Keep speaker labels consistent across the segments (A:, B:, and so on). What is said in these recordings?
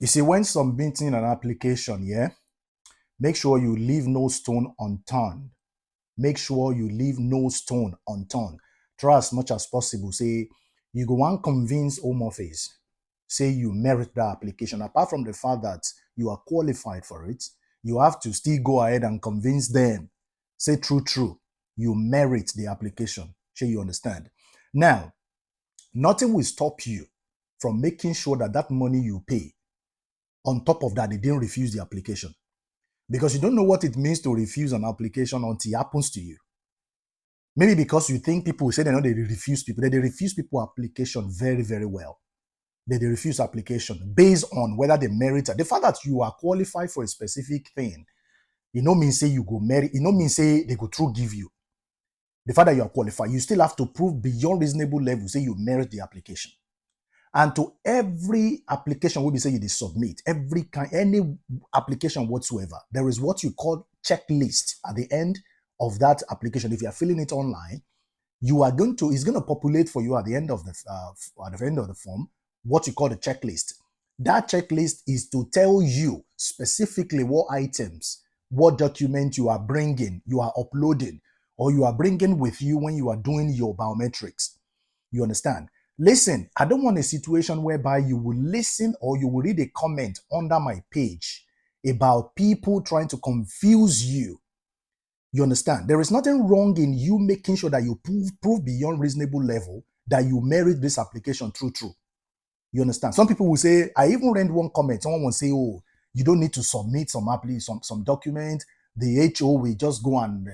A: You see, when submitting an application, yeah, make sure you leave no stone unturned. Make sure you leave no stone unturned. Try as much as possible. Say you go and convince Home Office. Say you merit that application. Apart from the fact that you are qualified for it, you have to still go ahead and convince them. Say true. You merit the application. Sure, you understand. Now, nothing will stop you from making sure that that money you pay, on top of that, they didn't refuse the application. Because you don't know what it means to refuse an application until it happens to you. Maybe because you think people say they know they refuse people, they refuse people application very, very well. They refuse application based on whether they merit it. The fact that you are qualified for a specific thing, you know mean say you go merit, you know mean say they go through give you. The fact that you are qualified, you still have to prove beyond reasonable level, say you merit the application. And to every application we be say you submit, any application whatsoever, there is what you call checklist at the end of that application. If you are filling it online, you are going to, it's going to populate for you at the end of the form what you call the checklist. That checklist is to tell you specifically what items, what document you are bringing, you are uploading, or you are bringing with you when you are doing your biometrics. You understand? Listen, I don't want a situation whereby you will listen or you will read a comment under my page about people trying to confuse you. You understand? There is nothing wrong in you making sure that you prove beyond reasonable level that you merit this application true. You understand? Some people will say, I even read one comment, someone will say, oh, you don't need to submit some document. The HO will just go and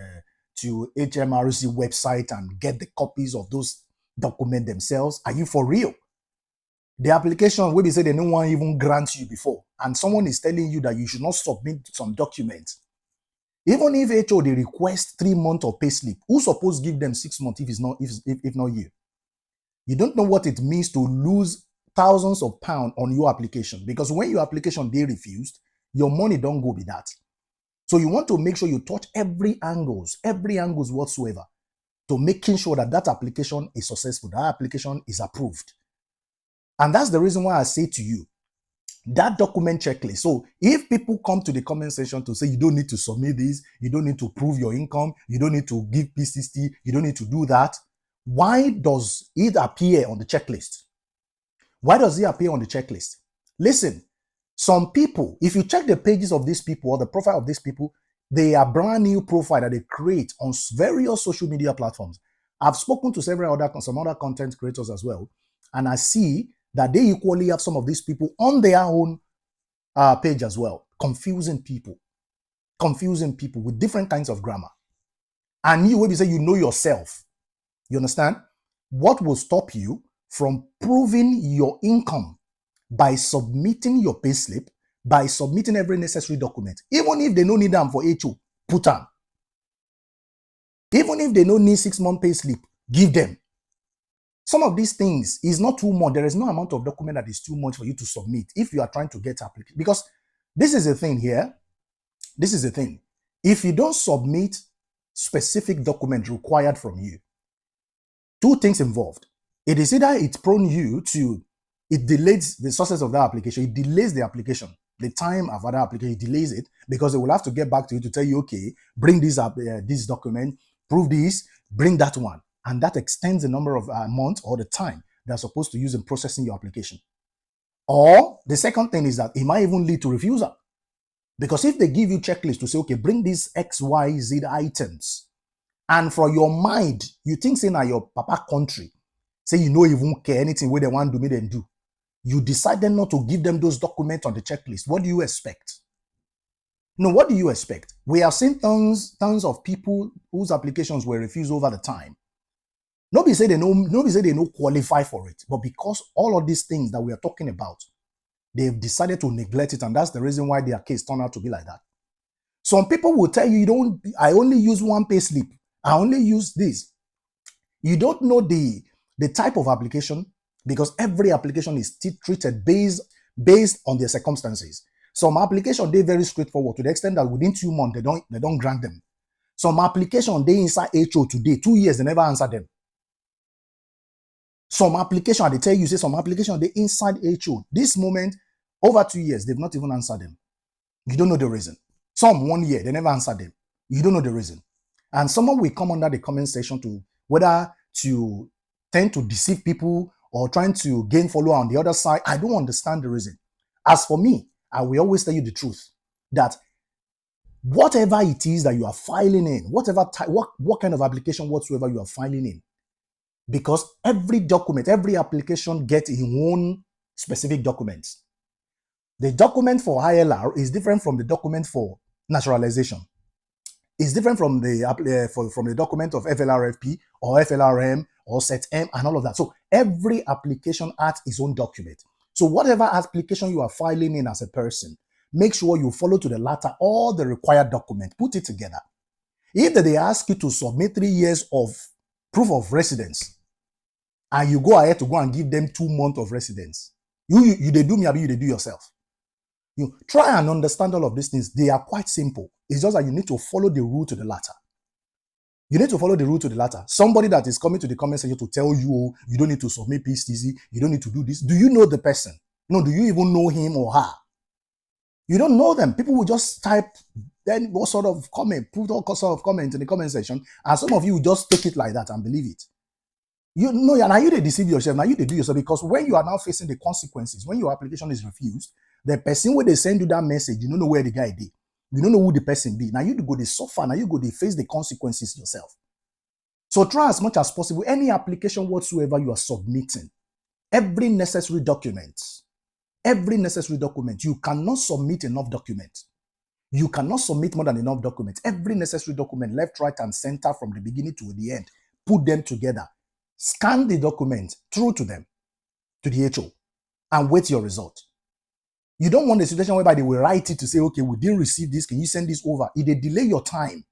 A: to HMRC website and get the copies of those documents themselves. Are you for real? The application will be say they no one even grant you before, and someone is telling you that you should not submit some documents. Even if HO they request 3 months of pay slip, who's supposed to give them 6 months if not you? You don't know what it means to lose thousands of pounds on your application, because when your application they refused, your money don't go with that. So you want to make sure you touch every angles whatsoever to making sure that that application is successful, that application is approved. And that's the reason why I say to you, that document checklist. So if people come to the comment section to say you don't need to submit this, you don't need to prove your income, you don't need to give P60, you don't need to do that, why does it appear on the checklist? Why does it appear on the checklist? Listen, some people, if you check the pages of these people or the profile of these people, they are brand new profile that they create on various social media platforms. I've spoken to some other content creators as well, and I see that they equally have some of these people on their own page as well, confusing people with different kinds of grammar. And you will be saying you know yourself. You understand? What will stop you from proving your income by submitting your payslip, by submitting every necessary document, even if they don't need them for HO, put them. Even if they don't need 6-month payslip, give them. Some of these things is not too much. There is no amount of document that is too much for you to submit if you are trying to get application. Because this is the thing here. This is the thing. If you don't submit specific document required from you, 2 things involved. It is either it prone you to, it delays the success of that application, it delays the application, the time of that application, it delays it, because they will have to get back to you to tell you, okay, bring this document, prove this, bring that one. And that extends the number of months or the time they're supposed to use in processing your application. Or the second thing is that it might even lead to refusal. Because if they give you checklist to say, okay, bring these XYZ items, and for your mind, you think say na your papa country, say you no even care anything where they want to do, then do. You decided not to give them those documents on the checklist. What do you expect? No, what do you expect? We have seen tons of people whose applications were refused over the time. Nobody say they no qualify for it, but because all of these things that we are talking about, they've decided to neglect it, and that's the reason why their case turned out to be like that. Some people will tell you, I only use one pay slip. I only use this. You don't know the type of application, because every application is treated based on their circumstances. Some application, they're very straightforward to the extent that within 2 months, they don't grant them. Some application, they inside HO today, 2 years, they never answer them. Some application, they tell you, say some application, they inside HO. This moment, Over 2 years, they've not even answered them. You don't know the reason. Some 1 year, they never answered them. You don't know the reason. And someone will come under the comment section to whether to tend to deceive people or trying to gain follower on the other side. I don't understand the reason. As for me, I will always tell you the truth that whatever it is that you are filing in, whatever type, what kind of application whatsoever you are filing in, because every document, every application gets its own specific documents. The document for ILR is different from the document for naturalization. It's different from the document of FLRFP or FLRM or SETM and all of that. So every application has its own document. So whatever application you are filing in as a person, make sure you follow to the latter all the required documents. Put it together. If they ask you to submit 3 years of proof of residence, and you go ahead to go and give them 2 months of residence, you they do me, you they do yourself. You try and understand all of these things. They are quite simple. It's just that you need to follow the rule to the latter. You need to follow the rule to the latter. Somebody that is coming to the comment section to tell you, oh, you don't need to submit PSTZ, you don't need to do this. Do you know the person? No, do you even know him or her? You don't know them. People will just type then what sort of comment, put all sort of comment in the comment section, and some of you will just take it like that and believe it. You know, now you they deceive yourself, now you they do yourself, because when you are now facing the consequences, when your application is refused, the person where they send you that message, you don't know where the guy is. You don't know who the person be. Now you go they suffer, now you go they face the consequences yourself. So try as much as possible, any application whatsoever you are submitting, every necessary document, you cannot submit enough documents. You cannot submit more than enough documents. Every necessary document, left, right, and center from the beginning to the end, put them together. Scan the document through to them, to the HO, and wait your result. You don't want a situation whereby they will write it to say, okay, we didn't receive this, can you send this over? It will delay your time.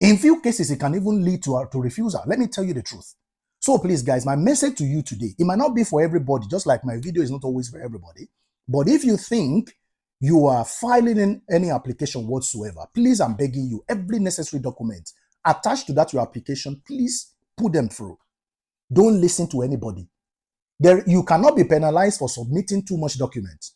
A: In few cases, it can even lead to refusal. Let me tell you the truth. So please, guys, my message to you today, it might not be for everybody, just like my video is not always for everybody. But if you think you are filing in any application whatsoever, please, I'm begging you, every necessary document attached to that your application, please put them through. Don't listen to anybody. You cannot be penalized for submitting too much documents.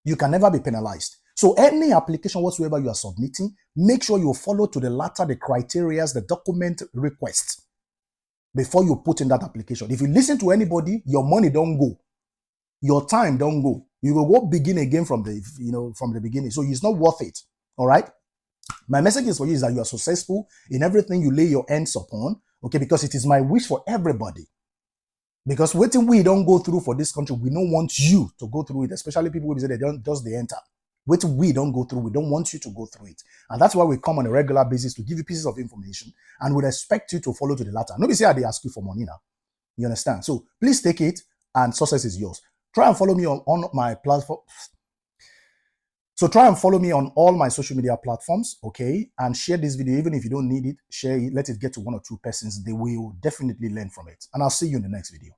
A: You can never be penalized. So any application whatsoever you are submitting, make sure you follow to the latter the criteria, the document request before you put in that application. If you listen to anybody, your money don't go. Your time don't go. You will go begin again from the beginning. So it's not worth it. All right. My message is for you is that you are successful in everything you lay your hands upon. Okay, because it is my wish for everybody. Because waiting we don't go through for this country, we don't want you to go through it, especially people who say they don't just they enter. Waiting we don't go through, we don't want you to go through it. And that's why we come on a regular basis to give you pieces of information and would expect you to follow to the latter. Nobody say they ask you for money now. You understand? So please take it and success is yours. Try and follow me on my platform. So try and follow me on all my social media platforms, okay? And share this video, even if you don't need it, share it, let it get to 1 or 2 persons. They will definitely learn from it. And I'll see you in the next video.